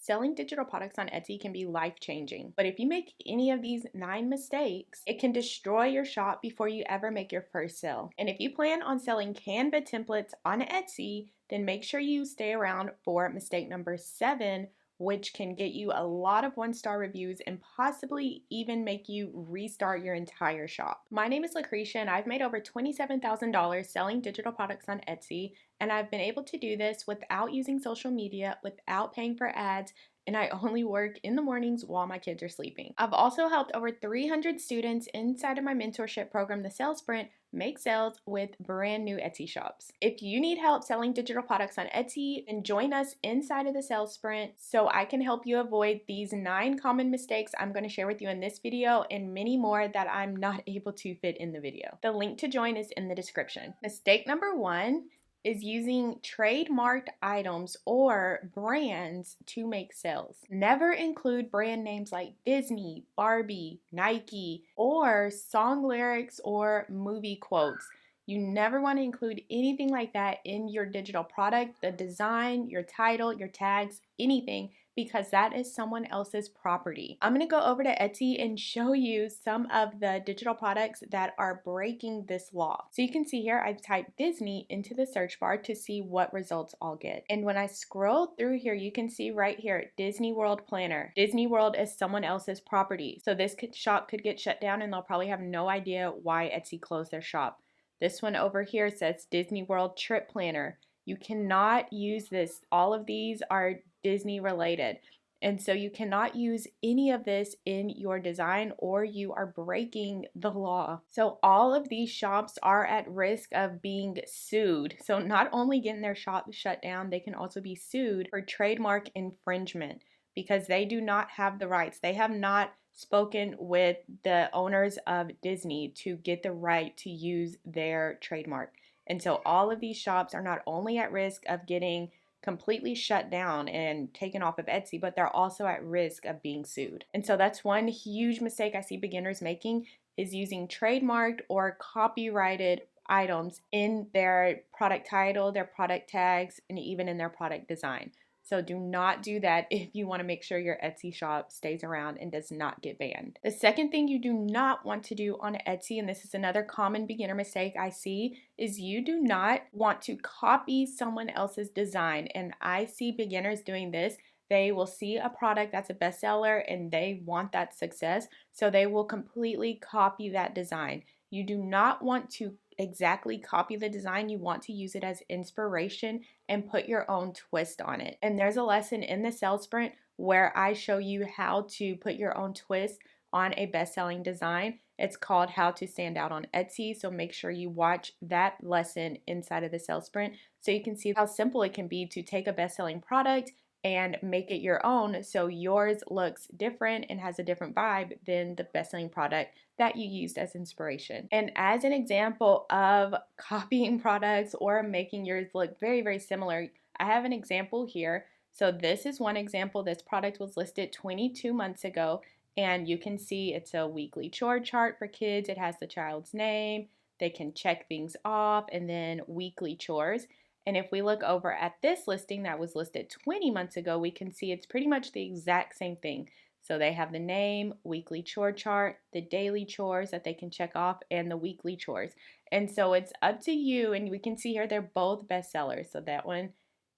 Selling digital products on Etsy can be life-changing, but if you make any of these 9 mistakes, it can destroy your shop before you ever make your first sale. And if you plan on selling Canva templates on Etsy, then make sure you stay around for mistake number 7, which can get you a lot of 1-star reviews and possibly even make you restart your entire shop. My name is Lucretia and I've made over $27,000 selling digital products on Etsy, and I've been able to do this without using social media, without paying for ads, and I only work in the mornings while my kids are sleeping. I've also helped over 300 students inside of my mentorship program, the Sales Sprint, make sales with brand new Etsy shops. If you need help selling digital products on Etsy, then join us inside of the Sales Sprint so I can help you avoid these 9 common mistakes I'm going to share with you in this video and many more that I'm not able to fit in the video. The link to join is in the description. Mistake number 1 is using trademarked items or brands to make sales. Never include brand names like Disney, Barbie, Nike, or song lyrics or movie quotes. You never want to include anything like that in your digital product, the design, your title, your tags, anything, because that is someone else's property. I'm going to go over to Etsy and show you some of the digital products that are breaking this law. So you can see here, I've typed Disney into the search bar to see what results I'll get. And when I scroll through here, you can see right here, Disney World Planner. Disney World is someone else's property. So this shop could get shut down and they'll probably have no idea why Etsy closed their shop. This one over here says Disney World Trip Planner. You cannot use this. All of these are Disney related. And so you cannot use any of this in your design or you are breaking the law. So all of these shops are at risk of being sued. So not only getting their shop shut down, they can also be sued for trademark infringement because they do not have the rights. They have not spoken with the owners of Disney to get the right to use their trademark. And so all of these shops are not only at risk of getting completely shut down and taken off of Etsy, but they're also at risk of being sued. And so that's one huge mistake I see beginners making, is using trademarked or copyrighted items in their product title, their product tags, and even in their product design. So do not do that if you want to make sure your Etsy shop stays around and does not get banned. The second thing you do not want to do on Etsy, and this is another common beginner mistake I see, is you do not want to copy someone else's design. And I see beginners doing this. They will see a product that's a bestseller and they want that success, so they will completely copy that design. You do not want to exactly copy the design. You want to use it as inspiration and put your own twist on it. And there's a lesson in the Sales Sprint where I show you how to put your own twist on a best-selling design. It's called How to Stand Out on Etsy. So make sure you watch that lesson inside of the Sales Sprint so you can see how simple it can be to take a best-selling product and make it your own so yours looks different and has a different vibe than the best-selling product that you used as inspiration. And as an example of copying products or making yours look very, very similar, I have an example here. So this is one example. This product was listed 22 months ago, and you can see it's a weekly chore chart for kids. It has the child's name. They can check things off, and then weekly chores. And if we look over at this listing that was listed 20 months ago, we can see it's pretty much the exact same thing. So they have the name, weekly chore chart, the daily chores that they can check off, and the weekly chores. And so it's up to you, and we can see here they're both bestsellers. So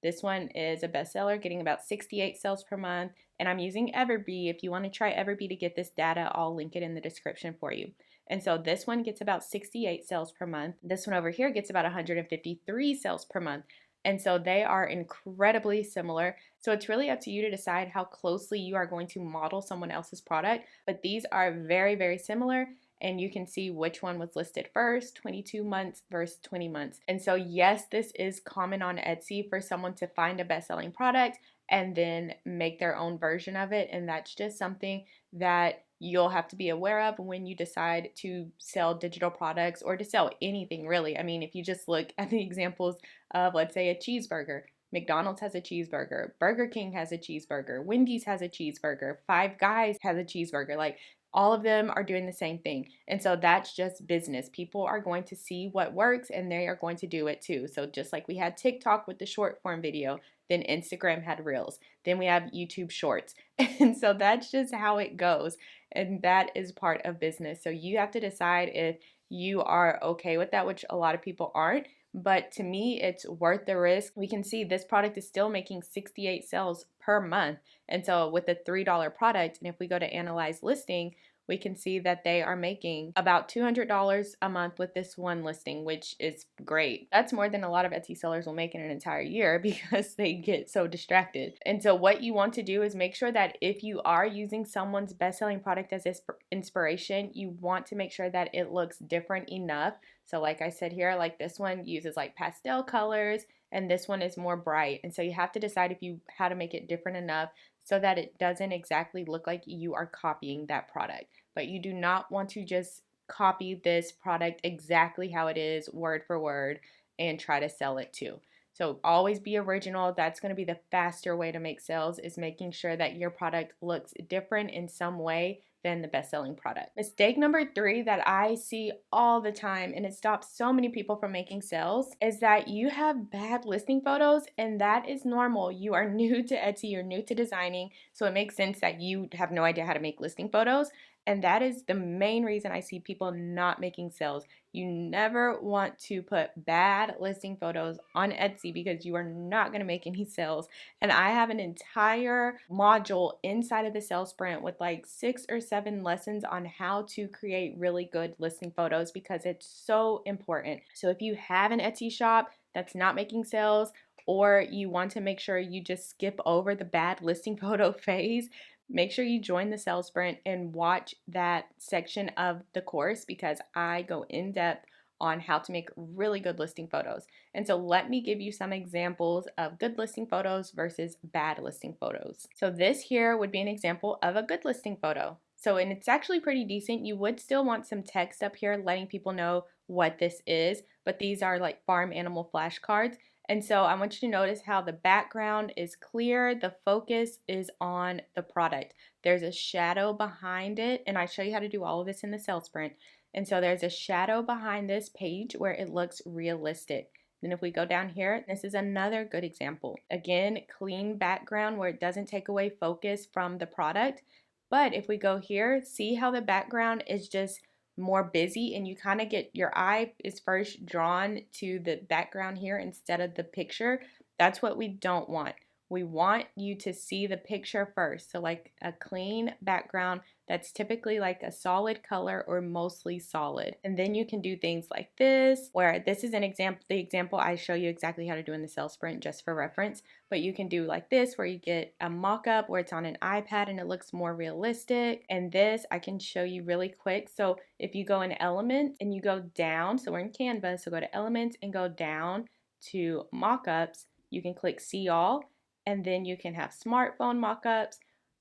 this one is a bestseller, getting about 68 sales per month. And I'm using Everbee. If you want to try Everbee to get this data, I'll link it in the description for you. And so this one gets about 68 sales per month. This one over here gets about 153 sales per month. And so they are incredibly similar. So it's really up to you to decide how closely you are going to model someone else's product. But these are very, very similar. And you can see which one was listed first, 22 months versus 20 months. And so yes, this is common on Etsy for someone to find a best-selling product and then make their own version of it. And that's just something that you'll have to be aware of when you decide to sell digital products or to sell anything really. I mean, if you just look at the examples of, let's say, a cheeseburger. McDonald's has a cheeseburger, Burger King has a cheeseburger, Wendy's has a cheeseburger, Five Guys has a cheeseburger. Like, all of them are doing the same thing. And so that's just business. People are going to see what works and they are going to do it too. So just like we had TikTok with the short form video, then Instagram had Reels, then we have YouTube Shorts. And so that's just how it goes. And that is part of business. So you have to decide if you are okay with that, which a lot of people aren't. But to me, it's worth the risk. We can see this product is still making 68 sales per month. And so with a $3 product, and if we go to analyze listing, we can see that they are making about $200 a month with this one listing, which is great. That's more than a lot of Etsy sellers will make in an entire year because they get so distracted. And so what you want to do is make sure that if you are using someone's best-selling product as inspiration, you want to make sure that it looks different enough. So like I said here, like this one uses like pastel colors and this one is more bright. And so you have to decide if you how to make it different enough so that it doesn't exactly look like you are copying that product. But you do not want to just copy this product exactly how it is, word for word, and try to sell it too. So always be original. That's going to be the faster way to make sales, is making sure that your product looks different in some way than the best-selling product. Mistake number 3 that I see all the time, and it stops so many people from making sales, is that you have bad listing photos, and that is normal. You are new to Etsy, you're new to designing, so it makes sense that you have no idea how to make listing photos. And that is the main reason I see people not making sales. You never want to put bad listing photos on Etsy because you are not going to make any sales. And I have an entire module inside of the sales sprint with like 6 or 7 lessons on how to create really good listing photos because it's so important. So if you have an Etsy shop that's not making sales, or you want to make sure you just skip over the bad listing photo phase, make sure you join the sales sprint and watch that section of the course because I go in depth on how to make really good listing photos. And so let me give you some examples of good listing photos versus bad listing photos. So this here would be an example of a good listing photo. So, and it's actually pretty decent. You would still want some text up here letting people know what this is, but these are like farm animal flashcards. And so I want you to notice how the background is clear, the focus is on the product. There's a shadow behind it, and I show you how to do all of this in the sales sprint. And so there's a shadow behind this page where it looks realistic. Then if we go down here, this is another good example. Again, clean background where it doesn't take away focus from the product. But if we go here, see how the background is just more busy and you kind of get your eye is first drawn to the background here instead of the picture. That's what we don't want. We want you to see the picture first. So like a clean background that's typically like a solid color or mostly solid. And then you can do things like this, where this is an example, the example I show you exactly how to do in the sales sprint just for reference. But you can do like this where you get a mock-up where it's on an iPad and it looks more realistic. And this I can show you really quick. So if you go in Elements and you go down, so we're in Canva, so go to Elements and go down to Mockups, you can click See All, and then you can have smartphone mockups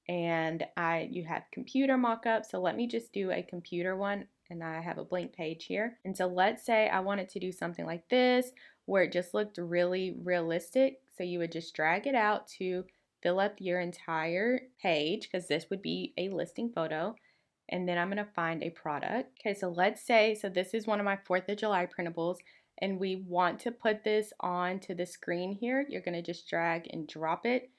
and you have computer mockups. So let me just do a computer one, and I have a blank page here. And so let's say I wanted to do something like this where it just looked really realistic. So you would just drag it out to fill up your entire page because this would be a listing photo. And then I'm going to find a product. Okay, so let's say, so this is one of my 4th of July printables, and we want to put this onto the screen here. You're going to just drag and drop it,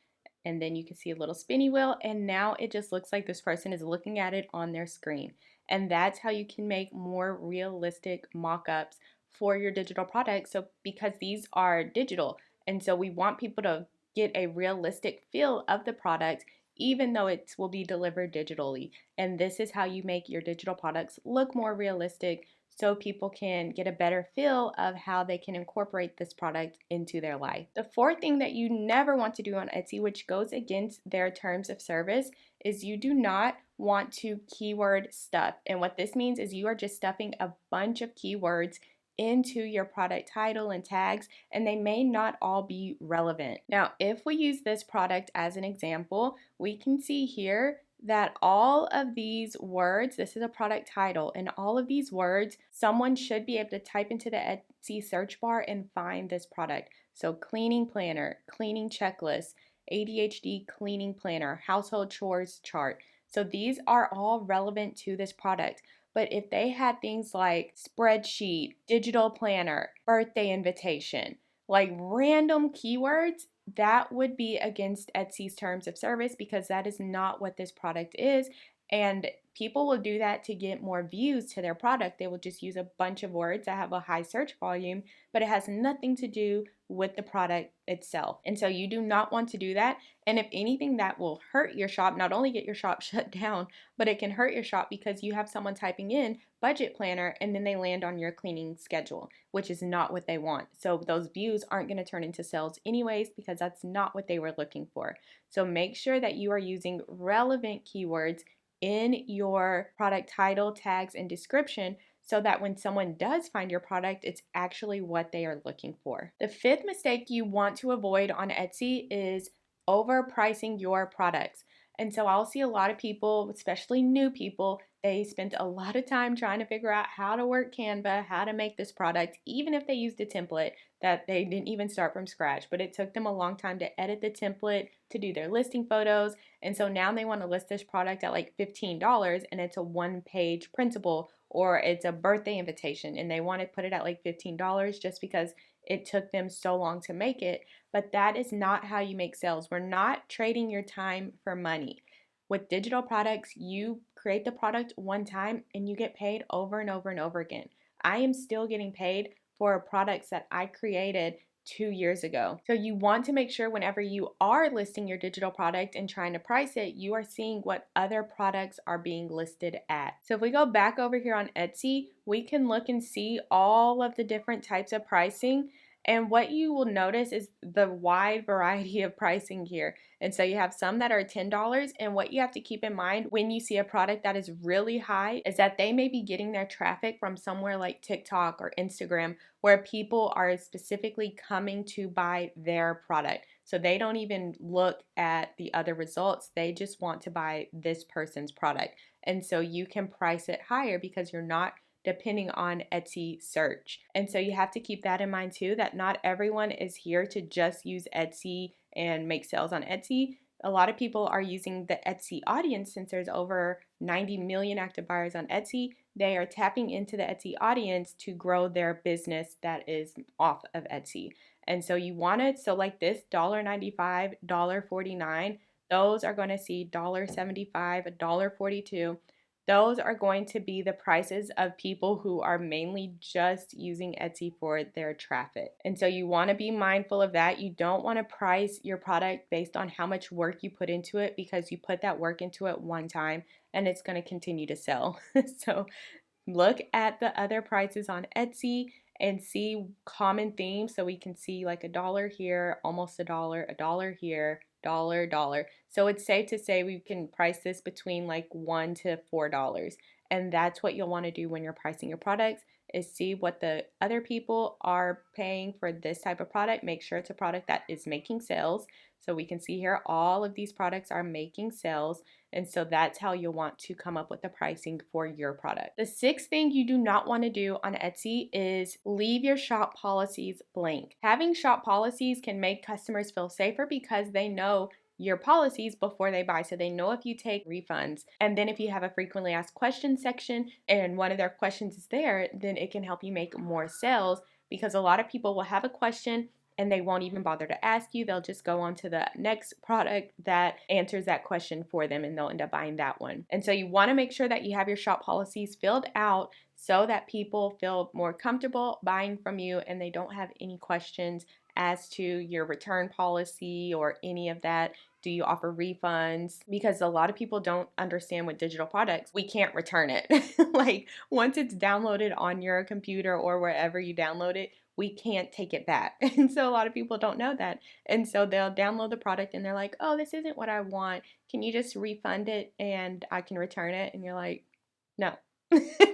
and then you can see a little spinny wheel, and now it just looks like this person is looking at it on their screen. And that's how you can make more realistic mock-ups for your digital products. So because these are digital, and so we want people to get a realistic feel of the product even though it will be delivered digitally. And this is how you make your digital products look more realistic so people can get a better feel of how they can incorporate this product into their life. The 4th thing that you never want to do on Etsy, which goes against their terms of service, is you do not want to keyword stuff. And what this means is you are just stuffing a bunch of keywords into your product title and tags, and they may not all be relevant. Now, if we use this product as an example, we can see here that all of these words, this is a product title, and all of these words, someone should be able to type into the Etsy search bar and find this product. So cleaning planner, cleaning checklist, ADHD cleaning planner, household chores chart. So these are all relevant to this product. But if they had things like spreadsheet, digital planner, birthday invitation, like random keywords, that would be against Etsy's terms of service because that is not what this product is. And people will do that to get more views to their product. They will just use a bunch of words that have a high search volume, but it has nothing to do with the product itself. And so you do not want to do that. And if anything, that will hurt your shop, not only get your shop shut down, but it can hurt your shop because you have someone typing in budget planner and then they land on your cleaning schedule, which is not what they want. So those views aren't going to turn into sales anyways because that's not what they were looking for. So make sure that you are using relevant keywords in your product title, tags, and description so that when someone does find your product, it's actually what they are looking for. The fifth mistake you want to avoid on Etsy is overpricing your products. And so I'll see a lot of people, especially new people, they spent a lot of time trying to figure out how to work Canva, how to make this product, even if they used a template that they didn't even start from scratch. But it took them a long time to edit the template, to do their listing photos. And so now they want to list this product at like $15 and it's a one-page printable or it's a birthday invitation and they want to put it at like $15 just because it took them so long to make it. But that is not how you make sales. We're not trading your time for money. With digital products, you create the product one time and you get paid over and over and over again. I am still getting paid for products that I created 2 years ago. So you want to make sure whenever you are listing your digital product and trying to price it, you are seeing what other products are being listed at. So if we go back over here on Etsy, we can look and see all of the different types of pricing. And what you will notice is the wide variety of pricing here. And so you have some that are $10. And what you have to keep in mind when you see a product that is really high is that they may be getting their traffic from somewhere like TikTok or Instagram where people are specifically coming to buy their product. So they don't even look at the other results. They just want to buy this person's product. And so you can price it higher because you're not depending on Etsy search. And so you have to keep that in mind too, that not everyone is here to just use Etsy and make sales on Etsy. A lot of people are using the Etsy audience since there's over 90 million active buyers on Etsy. They are tapping into the Etsy audience to grow their business that is off of Etsy. And so you want it, so like this $1.95, $1.49, those are going to see $1.75, $1.42. Those are going to be the prices of people who are mainly just using Etsy for their traffic. And so you want to be mindful of that. You don't want to price your product based on how much work you put into it because you put that work into it one time and it's going to continue to sell. So look at the other prices on Etsy and see common themes so we can see like $1 here, almost $1 here, dollar. So it's safe to say we can price this between like $1 to $4. And that's what you'll want to do when you're pricing your products is see what the other people are paying for this type of product. Make sure it's a product that is making sales. So we can see here all of these products are making sales. And so that's how you'll want to come up with the pricing for your product. The sixth thing you do not want to do on Etsy is leave your shop policies blank. Having shop policies can make customers feel safer because they know your policies before they buy. So they know if you take refunds. And then if you have a frequently asked questions section and one of their questions is there, then it can help you make more sales because a lot of people will have a question and they won't even bother to ask you. They'll just go on to the next product that answers that question for them and they'll end up buying that one. And so you want to make sure that you have your shop policies filled out so that people feel more comfortable buying from you and they don't have any questions as to your return policy or any of that. Do you offer refunds? Because a lot of people don't understand with digital products, we can't return it. Like once it's downloaded on your computer or wherever you download it, we can't take it back. And so a lot of people don't know that. And so they'll download the product and they're like, oh, this isn't what I want. Can you just refund it and I can return it? And you're like, no.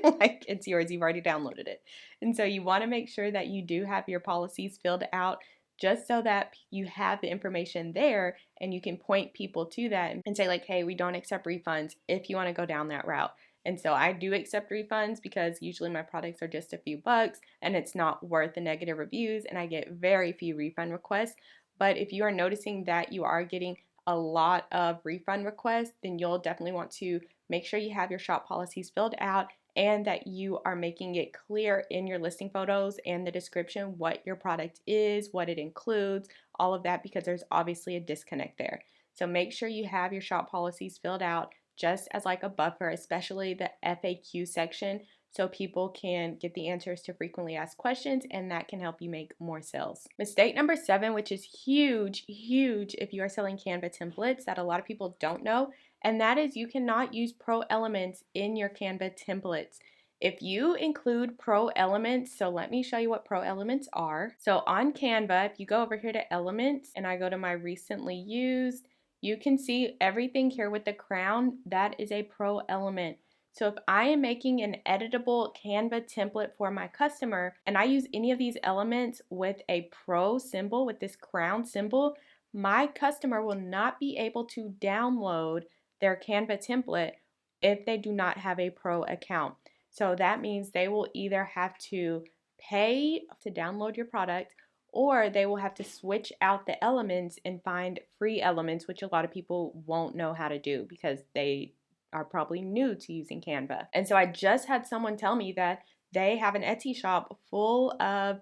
Like it's yours, you've already downloaded it. And so you want to make sure that you do have your policies filled out just so that you have the information there and you can point people to that and say like, hey, we don't accept refunds if you want to go down that route. And so I do accept refunds because usually my products are just a few bucks and it's not worth the negative reviews and I get very few refund requests. But if you are noticing that you are getting a lot of refund requests, then you'll definitely want to make sure you have your shop policies filled out and that you are making it clear in your listing photos and the description what your product is, what it includes, all of that, because there's obviously a disconnect there. So make sure you have your shop policies filled out just as like a buffer, especially the FAQ section, so people can get the answers to frequently asked questions, and that can help you make more sales. Mistake number 7, which is huge, huge if you are selling Canva templates that a lot of people don't know, and that is you cannot use pro elements in your Canva templates. If you include pro elements, so let me show you what pro elements are. So on Canva, if you go over here to elements and I go to my recently used, you can see everything here with the crown. That is a pro element. So if I am making an editable Canva template for my customer and I use any of these elements with a pro symbol, with this crown symbol, my customer will not be able to download their Canva template if they do not have a pro account. So that means they will either have to pay to download your product, or they will have to switch out the elements and find free elements, which a lot of people won't know how to do because they are probably new to using Canva. And so I just had someone tell me that they have an Etsy shop full of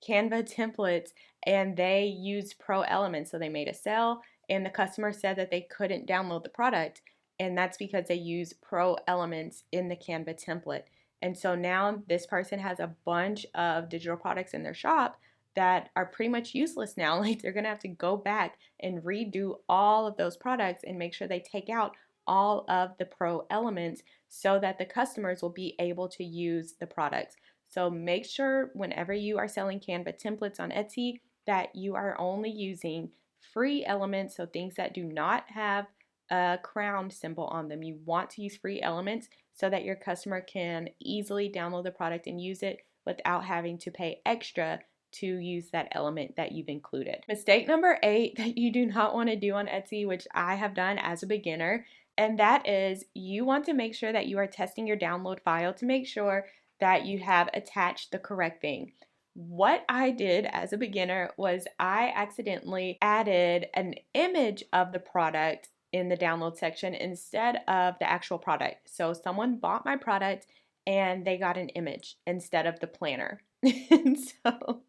Canva templates and they used pro elements. So they made a sale and the customer said that they couldn't download the product, and that's because they use pro elements in the Canva template. And so now this person has a bunch of digital products in their shop that are pretty much useless now. Like they're gonna have to go back and redo all of those products and make sure they take out all of the pro elements so that the customers will be able to use the products. So make sure whenever you are selling Canva templates on Etsy that you are only using free elements, so things that do not have a crown symbol on them. You want to use free elements so that your customer can easily download the product and use it without having to pay extra to use that element that you've included. Mistake number 8 that you do not want to do on Etsy, which I have done as a beginner, and that is you want to make sure that you are testing your download file to make sure that you have attached the correct thing. What I did as a beginner was I accidentally added an image of the product in the download section instead of the actual product. So someone bought my product and they got an image instead of the planner. And so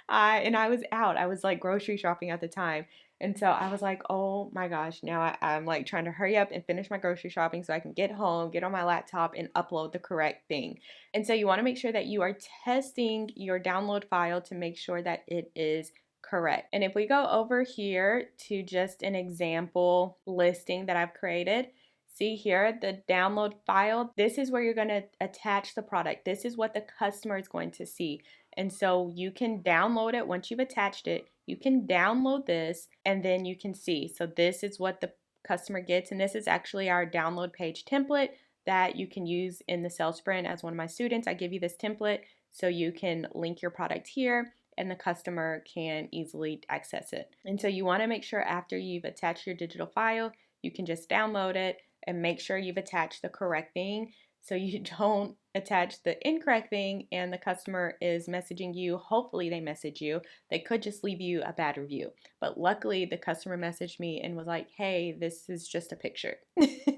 I was out. I was like grocery shopping at the time. And so I was like, oh my gosh, now I'm like trying to hurry up and finish my grocery shopping so I can get home, get on my laptop, and upload the correct thing. And so you want to make sure that you are testing your download file to make sure that it is correct. And if we go over here to just an example listing that I've created, see here, the download file, this is where you're going to attach the product. This is what the customer is going to see. And so you can download it once you've attached it. You can download this and then you can see. So this is what the customer gets. And this is actually our download page template that you can use in the sales sprint. As one of my students, I give you this template so you can link your product here and the customer can easily access it. And so you want to make sure after you've attached your digital file, you can just download it and make sure you've attached the correct thing so you don't attach the incorrect thing and the customer is messaging you. Hopefully they message you. They could just leave you a bad review. But luckily the customer messaged me and was like, hey, this is just a picture.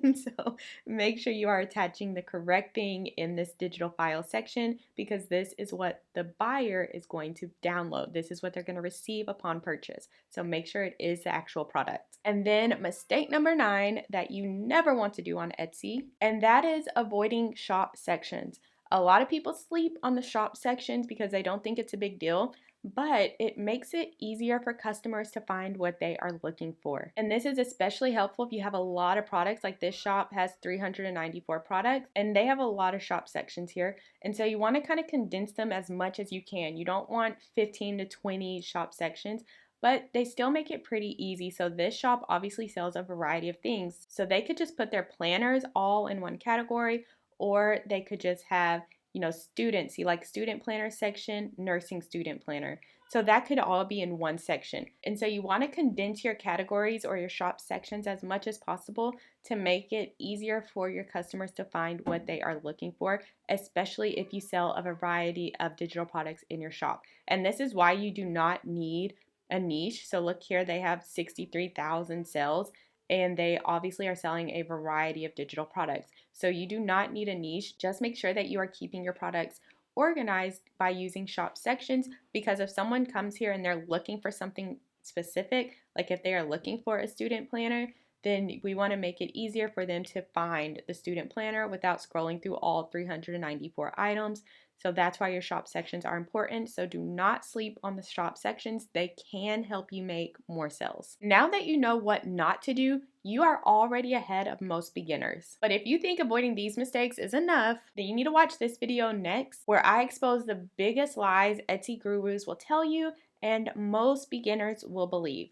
And so make sure you are attaching the correct thing in this digital file section because this is what the buyer is going to download. This is what they're going to receive upon purchase. So make sure it is the actual product. And then mistake number 9 that you never want to do on Etsy, and that is avoiding shop sections. A lot of people sleep on the shop sections because they don't think it's a big deal, but it makes it easier for customers to find what they are looking for. And this is especially helpful if you have a lot of products. Like this shop has 394 products and they have a lot of shop sections here. And so you want to kind of condense them as much as you can. You don't want 15 to 20 shop sections, but they still make it pretty easy. So this shop obviously sells a variety of things. So they could just put their planners all in one category, or they could just have, students. See, like student planner section, nursing student planner. So that could all be in one section. And so you want to condense your categories or your shop sections as much as possible to make it easier for your customers to find what they are looking for, especially if you sell a variety of digital products in your shop. And this is why you do not need a niche. So look here, they have 63,000 sales. and they obviously are selling a variety of digital products. So you do not need a niche. Just make sure that you are keeping your products organized by using shop sections, because if someone comes here and they're looking for something specific, like if they are looking for a student planner, then we want to make it easier for them to find the student planner without scrolling through all 394 items. So that's why your shop sections are important. So do not sleep on the shop sections. They can help you make more sales. Now that you know what not to do, you are already ahead of most beginners. But if you think avoiding these mistakes is enough, then you need to watch this video next, where I expose the biggest lies Etsy gurus will tell you and most beginners will believe.